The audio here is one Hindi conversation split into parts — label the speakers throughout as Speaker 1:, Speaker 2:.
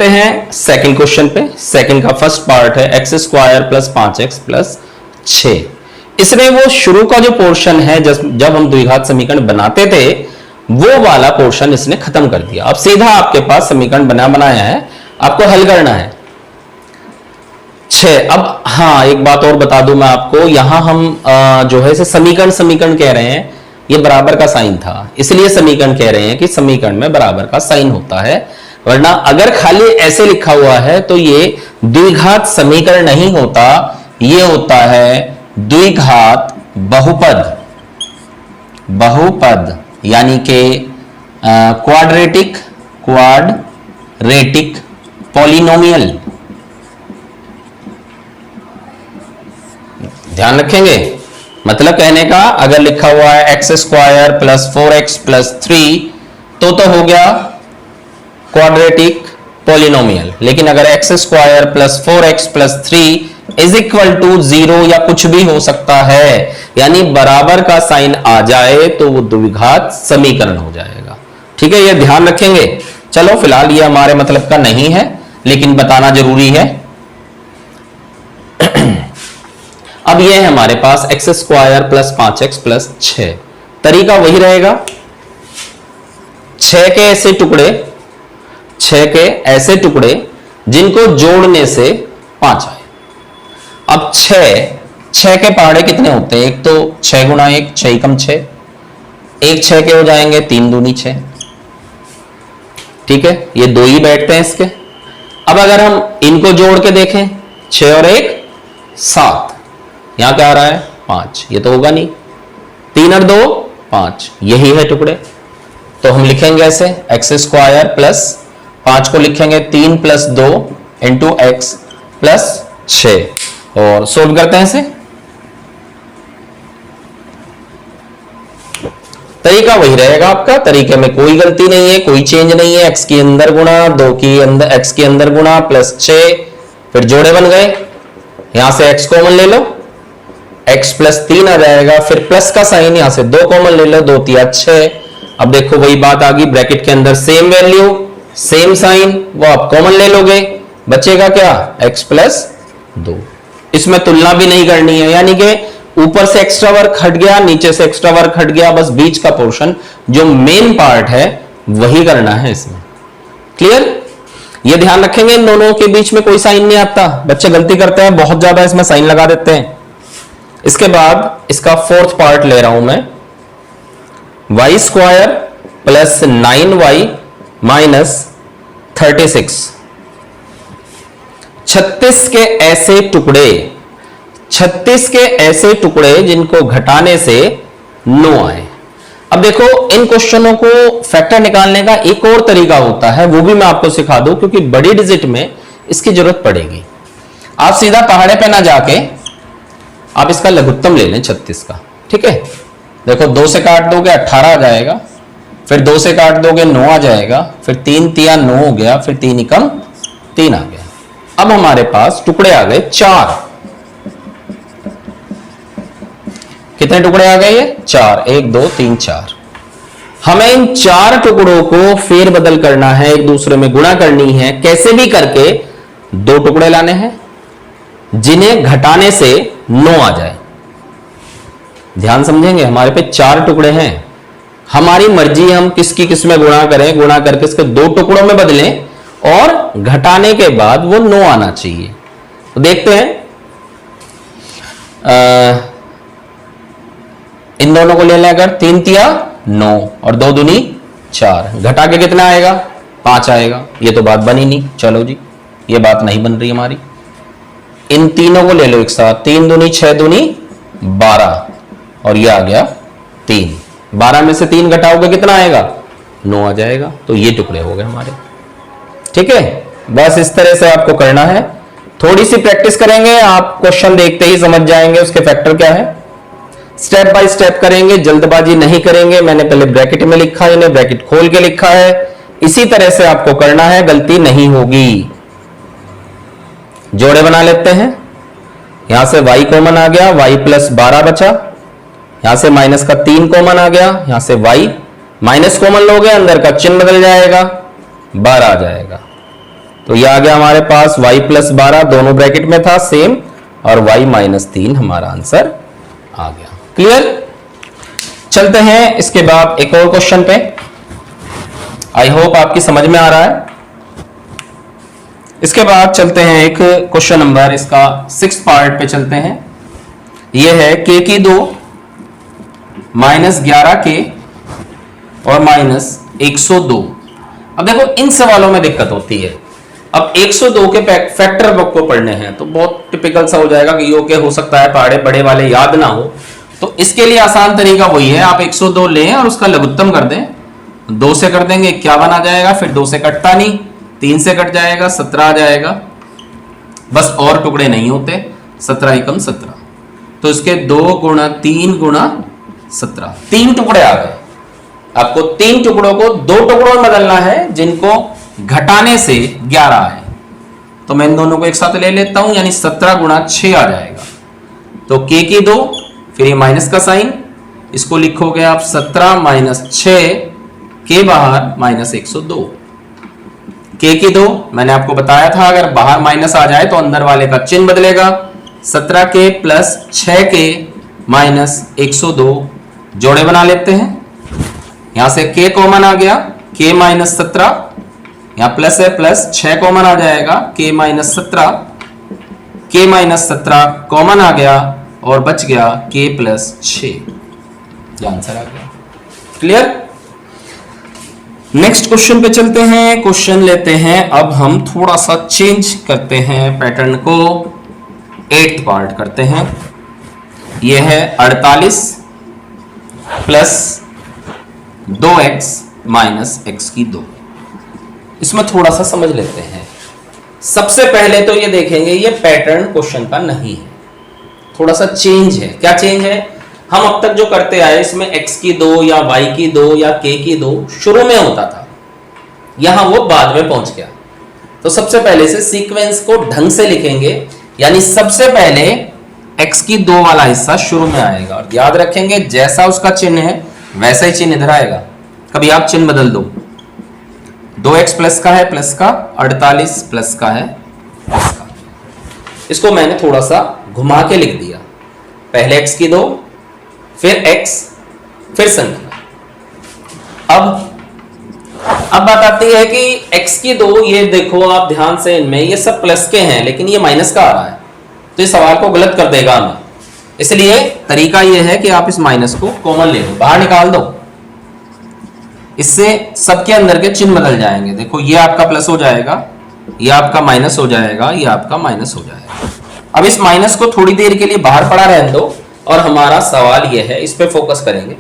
Speaker 1: हैं सेकंड क्वेश्चन पे। सेकंड का फर्स्ट पार्ट है x square plus 5x plus 6। इसमें वो शुरू का जो पोर्शन है जब हम द्विघात समीकरण बनाते थे वो वाला पोर्शन इसने खत्म कर दिया। अब सीधा आपके पास समीकरण बनाया है, आपको हल करना है 6। अब हाँ एक बात और बता दूं मैं आपको, यहां हम जो है इसे समीकरण कह रहे हैं, ये बराबर का साइन था इसलिए समीकरण कह रहे हैं कि समीकरण में बराबर का साइन होता है, वरना अगर खाली ऐसे लिखा हुआ है तो ये द्विघात समीकरण नहीं होता, ये होता है द्विघात बहुपद यानी कि क्वाड्रेटिक पॉलिनोमियल। ध्यान रखेंगे, मतलब कहने का अगर लिखा हुआ है x square plus 4x plus 3 तो हो गया क्वाड्रेटिक पॉलिनोमियल, लेकिन अगर X square plus 4x plus 3 is equal to 0 या कुछ भी हो सकता है, यानी बराबर का साइन आ जाए तो वो द्विघात समीकरण हो जाएगा। ठीक है, ये ध्यान रखेंगे। चलो फिलहाल ये हमारे मतलब का नहीं है लेकिन बताना जरूरी है। अब ये है हमारे पास x square plus 5x plus 6। तरीका वही रहेगा, 6 के ऐसे टुकड़े जिनको जोड़ने से 5 आए। अब 6 के पहाड़े कितने होते हैं, एक तो 6 गुणा 1 6 कम 6, एक 6 के हो जाएंगे 3 दूनी 6। ठीक है, ये दो ही बैठते हैं इसके। अब अगर हम इनको जोड़ के देखें 6 और 1 7, यहां क्या आ रहा है 5, ये तो होगा नहीं। 3 और 2 5, यही है टुकड़े। तो हम लिखेंगे ऐसे एक्स स्क्वायर प्लस 5 को लिखेंगे 3 प्लस 2 इंटू एक्स प्लस 6 और सोल्व करते हैं इसे। तरीका वही रहेगा आपका, तरीके में कोई गलती नहीं है, कोई चेंज नहीं है। एक्स के अंदर गुणा, 2 की अंदर एक्स के अंदर गुणा प्लस 6, फिर जोड़े बन गए, यहां से एक्स कॉमन ले लो, x प्लस 3 आ जाएगा, फिर प्लस का साइन यहां से 2 कॉमन ले लो, 2 3 6। अब देखो वही बात आ गई, ब्रैकेट के अंदर सेम वैल्यू सेम साइन, वो आप कॉमन ले लोगे, बचेगा क्या x प्लस 2। इसमें तुलना भी नहीं करनी है, यानी कि ऊपर से एक्स्ट्रा वर्क हट गया, नीचे से एक्स्ट्रा वर्क हट गया, बस बीच का पोर्शन जो मेन पार्ट है वही करना है इसमें। क्लियर? ये ध्यान रखेंगे, इन दोनों के बीच में कोई साइन नहीं आता। बच्चे गलती करते हैं बहुत ज्यादा, इसमें साइन लगा देते हैं। इसके बाद इसका फोर्थ पार्ट ले रहा हूं मैं, y square plus 9y minus 36। 36 के ऐसे टुकड़े जिनको घटाने से 9 आए। अब देखो इन क्वेश्चनों को फैक्टर निकालने का एक और तरीका होता है, वो भी मैं आपको सिखा दूं, क्योंकि बड़ी डिजिट में इसकी जरूरत पड़ेगी। आप सीधा पहाड़े पे ना जाके आप इसका लघुत्तम ले लें 36 का। ठीक है, देखो 2 से काट दोगे 18 आ जाएगा, फिर 2 से काट दोगे 9 आ जाएगा, फिर 3 तिया 9 हो गया, फिर 3 एकम 3 आ गया। अब हमारे पास टुकड़े आ गए 4। कितने टुकड़े आ गए ये 4, 1 2 3 4। हमें इन 4 टुकड़ों को फेर बदल करना है, एक दूसरे में गुणा करनी है, कैसे भी करके 2 टुकड़े लाने हैं जिन्हें घटाने से 9 आ जाए। ध्यान समझेंगे, हमारे पे 4 टुकड़े हैं, हमारी मर्जी हम किसकी किस में गुणा करें, गुणा करके इसके 2 टुकड़ों में बदलें और घटाने के बाद वो 9 आना चाहिए। तो देखते हैं, इन दोनों को ले लें, अगर 3 तिया 9 और 2 दूनी 4, घटा के कितना आएगा 5 आएगा। ये तो बात बनी नहीं, चलो जी ये बात नहीं बन रही हमारी। इन तीनों को ले लो एक साथ, 3 दूनी 6 दूनी 12 और ये आ गया 3। 12 में से 3 घटाओगे कितना आएगा 9 आ जाएगा। तो ये टुकड़े हो गए हमारे। ठीक है, बस इस तरह से आपको करना है। थोड़ी सी प्रैक्टिस करेंगे, आप क्वेश्चन देखते ही समझ जाएंगे उसके फैक्टर क्या है। स्टेप बाय स्टेप करेंगे, जल्दबाजी नहीं करेंगे। मैंने पहले ब्रैकेट में लिखा है, इन्हें ब्रैकेट खोल के लिखा है, इसी तरह से आपको करना है, गलती नहीं होगी। जोड़े बना लेते हैं, यहां से y कॉमन आ गया, y प्लस 12 बचा, यहां से माइनस का 3 कॉमन आ गया, यहां से y माइनस कॉमन लोगे, अंदर का चिन्ह बदल जाएगा, 12 आ जाएगा। तो ये आ गया हमारे पास y प्लस 12 दोनों ब्रैकेट में था सेम, और y माइनस 3 हमारा आंसर आ गया। क्लियर? चलते हैं इसके बाद एक और क्वेश्चन पे। आई होप आपकी समझ में आ रहा है। इसके बाद चलते हैं एक क्वेश्चन नंबर, इसका 6 पार्ट पे चलते हैं। यह है k की 2 माइनस 11k और माइनस 102। अब देखो इन सवालों में दिक्कत होती है। अब 102 के फैक्टर बुक को पढ़ने हैं तो बहुत टिपिकल सा हो जाएगा कि यो के हो सकता है पहाड़े बड़े वाले याद ना हो, तो इसके लिए आसान तरीका वही है, आप 102 लें और उसका लघुत्तम कर दें। 2 से कर देंगे 51 आ जाएगा, फिर 2 से कटता नहीं, 3 से कट जाएगा 17 आ जाएगा, बस और टुकड़े नहीं होते, 17 एकम 17। तो इसके 2 गुणा 3 गुणा 17, 3 टुकड़े आ गए। आपको 3 टुकड़ों को 2 टुकड़ों में बदलना है जिनको घटाने से 11 है। तो मैं इन दोनों को एक साथ ले लेता हूं, यानी 17 गुणा 6 आ जाएगा। तो k की 2, फिर ये माइनस का साइन, इसको लिखोगे आप 17 माइनस 6 के बाहर माइनस 102। k की 2 मैंने आपको बताया था अगर बाहर माइनस आ जाए तो अंदर वाले का चिन्ह बदलेगा। 17k प्लस 6k माइनस 102 जोड़े बना लेते हैं। यहां से k कॉमन आ गया, k माइनस 17, यहां प्लस है प्लस 6 कॉमन आ जाएगा, k minus 17, k minus 17 common आ गया और बच गया k प्लस 6। ये आंसर आ गया। क्लियर? नेक्स्ट क्वेश्चन पे चलते हैं। क्वेश्चन लेते हैं अब हम थोड़ा सा चेंज करते हैं पैटर्न को, 8th पार्ट करते हैं। यह है 48 प्लस 2x माइनस x की 2। इसमें थोड़ा सा समझ लेते हैं। सबसे पहले तो ये देखेंगे ये पैटर्न क्वेश्चन का नहीं है, थोड़ा सा चेंज है। क्या चेंज है? हम अब तक जो करते आए इसमें x की 2 या y की 2 या k की 2 शुरू में होता था, यहां वो बाद में पहुंच गया। तो सबसे पहले से सीक्वेंस को ढंग से लिखेंगे, यानी सबसे पहले x की 2 वाला हिस्सा शुरू में आएगा और याद रखेंगे जैसा उसका चिन्ह है वैसा ही चिन्ह इधर आएगा। कभी आप चिन्ह बदल दो, 2x प्लस का है प्लस का, 48 प्लस का है प्लस का। इसको मैंने थोड़ा सा घुमा के लिख दिया, पहले x की 2 फिर x फिर संख्या। अब बात आती है कि x की 2, ये देखो आप ध्यान से, इनमें ये सब प्लस के हैं लेकिन ये माइनस का आ रहा है, तो इस सवाल को गलत कर देगा हमें। इसलिए तरीका यह है कि आप इस माइनस को कॉमन ले लो, बाहर निकाल दो, इससे सबके अंदर के चिन्ह बदल जाएंगे। देखो ये आपका प्लस हो जाएगा, ये आपका माइनस हो जाएगा, ये आपका माइनस हो जाएगा। अब इस माइनस को थोड़ी देर के लिए बाहर पड़ा रहने दो और हमारा सवाल यह है, इस पे फोकस करेंगे।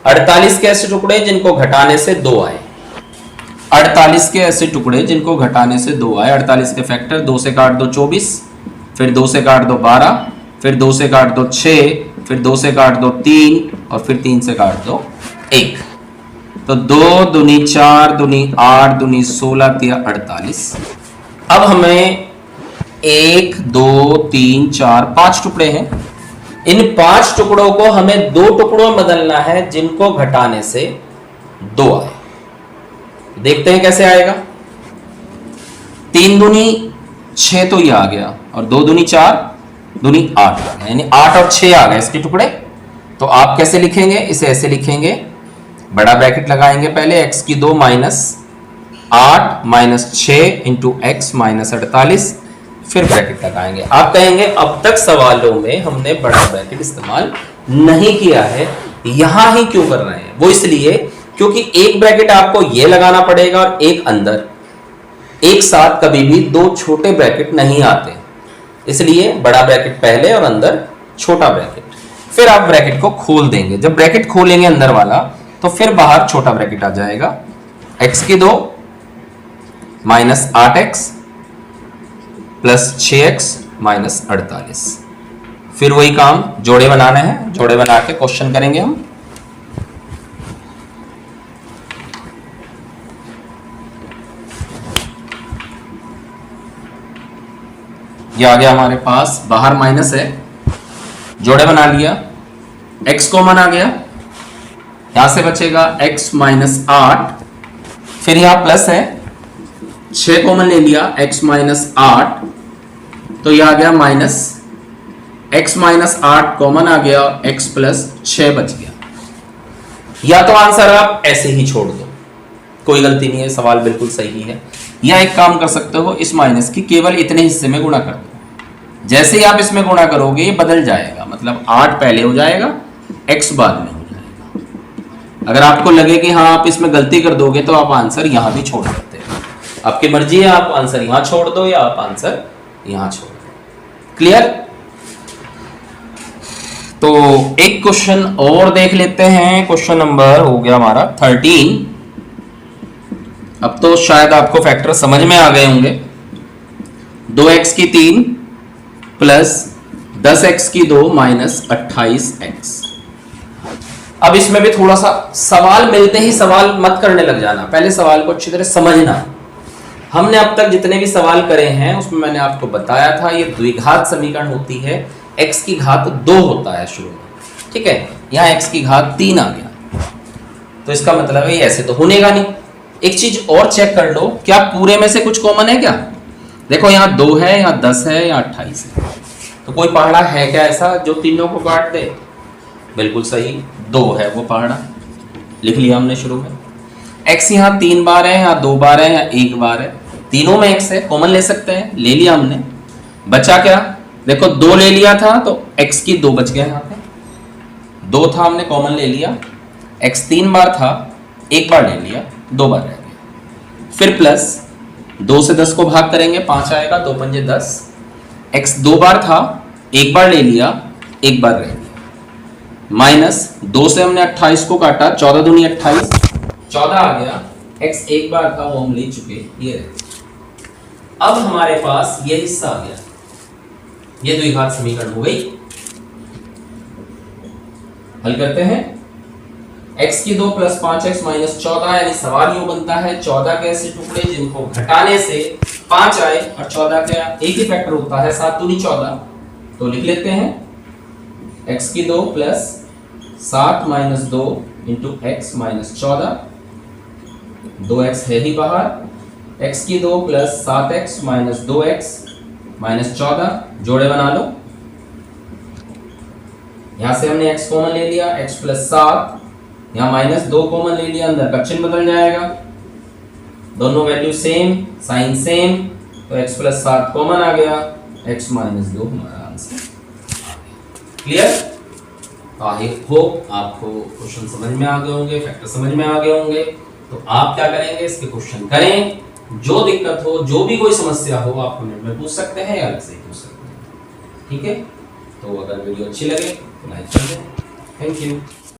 Speaker 1: 48 के ऐसे टुकड़े जिनको घटाने से 2 आए, 48 के ऐसे टुकड़े जिनको घटाने से 2 आए। 48 के फैक्टर, 2 से काट दो 24, फिर 2 से काट दो 12, फिर 2 से काट दो 6, फिर 2 से काट दो 3 और फिर 3 से काट दो 1। तो 2 दूनी 4 दूनी 8 दूनी 16 तिया 48। अब हमें 1 2 3 4 5 टुकड़े हैं, इन 5 टुकड़ों को हमें 2 टुकड़ों में बदलना है जिनको घटाने से 2 आए। देखते हैं कैसे आएगा। 3 दूनी 6 तो ये आ गया और 2 दूनी 4 दूनी 8 आ गया, यानी 8 और 6 आ गए इसके टुकड़े। तो आप कैसे लिखेंगे? इसे ऐसे लिखेंगे, बड़ा ब्रैकेट लगाएंगे पहले, x की 2 minus 8 minus 6 into x minus 48, फिर ब्रैकेट लगाएंगे। आप कहेंगे अब तक सवालों में हमने बड़ा ब्रैकेट इस्तेमाल नहीं किया है, यहां ही क्यों कर रहे हैं? वो इसलिए क्योंकि एक ब्रैकेट आपको ये लगाना पड़ेगा और एक अंदर, एक साथ कभी भी 2 छोटे ब्रैकेट नहीं आते, इसलिए बड़ा ब्रैकेट पहले और अंदर छोटा ब्रैकेट, फिर आप ब्रैकेट को खोल देंगे। जब ब्रैकेट खोलेंगे अंदर वाला तो फिर बाहर छोटा ब्रैकेट आ जाएगा। x की 2 minus 8x plus 6x minus 48। फिर वही काम, जोड़े बनाने हैं, जोड़े बना के क्वेश्चन करेंगे हम। ये आ गया हमारे पास, बाहर माइनस है, जोड़े बना लिया, x कॉमन आ गया, यहां से बचेगा x माइनस 8, फिर यहां प्लस है, 6 कॉमन ले लिया, x माइनस 8, तो यह आ गया माइनस x माइनस 8 कॉमन आ गया, x प्लस 6 बच गया। या तो आंसर आप ऐसे ही छोड़ दो, कोई गलती नहीं है, सवाल बिल्कुल सही है। या एक काम कर सकते हो, इस माइनस की केवल इतने हिस्से में गुणा कर दो। जैसे ही आप इसमें गुणा करोगे ये बदल जाएगा, मतलब 8 पहले हो जाएगा, x बाद में हो जाएगा। अगर आपको लगे कि हाँ आप इसमें गलती कर दोगे तो आप आंसर यहां भी छोड़ सकते हैं, आपकी मर्जी है, आप आंसर यहां छोड़ दो या आप आंसर यहां छोड़ दो। क्लियर? तो एक क्वेश्चन और देख लेते हैं, क्वेश्चन नंबर हो गया हमारा 13। अब तो शायद आपको फैक्टर समझ में आ गए होंगे। 2x की 3 प्लस 10x की 2 माइनस 28x। अब इसमें भी थोड़ा सा सवाल मिलते ही सवाल मत करने लग जाना, पहले सवाल को अच्छी तरह समझना। हमने अब तक जितने भी सवाल करे हैं उसमें मैंने आपको बताया था ये द्विघात समीकरण होती है, x की घात 2 होता है शुरू में, ठीक है। यहाँ x की घात 3 आ गया, तो इसका मतलब है ये ऐसे तो होनेगा नहीं। एक चीज और चेक कर लो, क्या पूरे में से कुछ कॉमन है क्या? देखो यहाँ 2 है, यहाँ 10 है, यहाँ 28 है, तो कोई पहाड़ा है क्या ऐसा जो तीनों को काट दे? बिल्कुल सही, 2 है वो पहाड़ा, लिख लिया हमने शुरू में। x यहाँ 3 बार है, यहाँ 2 बार है, यहाँ 1 बार है, तीनों में x है, कॉमन ले सकते हैं, ले लिया हमने। बचा क्या? देखो 2 ले लिया था तो x की 2 बच गया, यहाँ पे 2 था हमने कॉमन ले लिया, x 3 बार था, 1 बार ले लिया, 2 बार रह गया। फिर प्लस 2 से 10 को भाग करेंगे, 5 आएगा, 2 पंजे 10, x 2 बार था, 1 बार ले लिया, 1 बार रह गया, माइनस 2 से हमने 28 को काटा, 14 दूनी 28, 14 आ गया, x 1 बार था वो हम ले चुके, ये रहे। अब हमारे पास ये हिस्सा आ गया, ये द्विघात समीकरण हो गई। हल करते हैं, x की 2 प्लस 5x माइनस 14, यानी सवाल यूं बनता है 14 के ऐसे टुकड़े जिनको घटाने से 5 आए, और 14 का एक ही फैक्टर होता है 7 दूनी 14, तो लिख लेते हैं x की 2 plus 7 minus 2 into x minus 14, 2x है ही बाहर, x की 2 plus 7x minus 2x minus 14, जोड़े बना लो। यहां से हमने x कॉमन ले लिया, x प्लस 7, यहां माइनस 2 कॉमन ले लिया, अंदर का चिन्ह बदल जाएगा, दोनों वैल्यू सेम, साइन सेम, तो x प्लस 7 कॉमन आ गया, x माइनस 2 हमारा आंसर। क्लियर? आई होप आपको क्वेश्चन समझ में आ गए होंगे, फैक्टर समझ में आ गए होंगे। तो आप क्या करेंगे, इसके क्वेश्चन करें, जो दिक्कत हो, जो भी कोई समस्या हो, आप कमेंट में पूछ सकते हैं या अलग से पूछ सकते हैं, ठीक है। तो अगर वीडियो अच्छी लगे तो लाइक कर दें। Thank you.